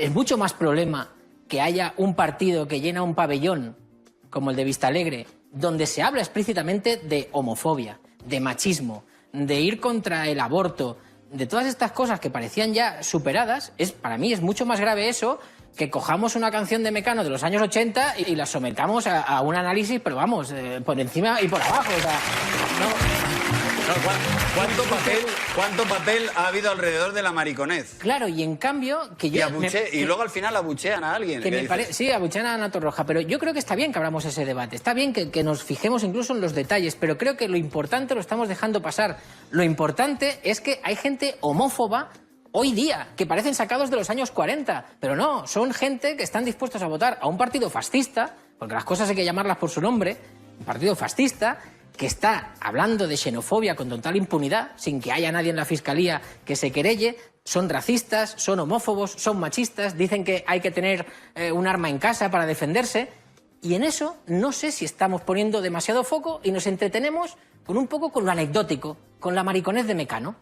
es mucho más problema que haya un partido que llena un pabellón, como el de Vistalegre, donde se habla explícitamente de homofobia, de machismo, de ir contra el aborto, de todas estas cosas que parecían ya superadas. Para mí es mucho más grave eso que cojamos una canción de Mecano de los años 80 y la sometamos a un análisis, pero vamos, por encima y por abajo. O sea, ¿Cuánto papel ha habido alrededor de la mariconez? Claro, y en cambio... Y luego al final abuchean a alguien. Sí, abuchean a Ana Torroja, pero yo creo que está bien que abramos ese debate. Está bien que nos fijemos incluso en los detalles, pero creo que lo importante lo estamos dejando pasar. Lo importante es que hay gente homófoba hoy día, que parecen sacados de los años 40, pero no, son gente que están dispuestos a votar a un partido fascista, porque las cosas hay que llamarlas por su nombre, un partido fascista, que está hablando de xenofobia con total impunidad, sin que haya nadie en la fiscalía que se querelle. Son racistas, son homófobos, son machistas, dicen que hay que tener un arma en casa para defenderse, y en eso no sé si estamos poniendo demasiado foco y nos entretenemos con un poco con lo anecdótico, con la mariconez de Mecano.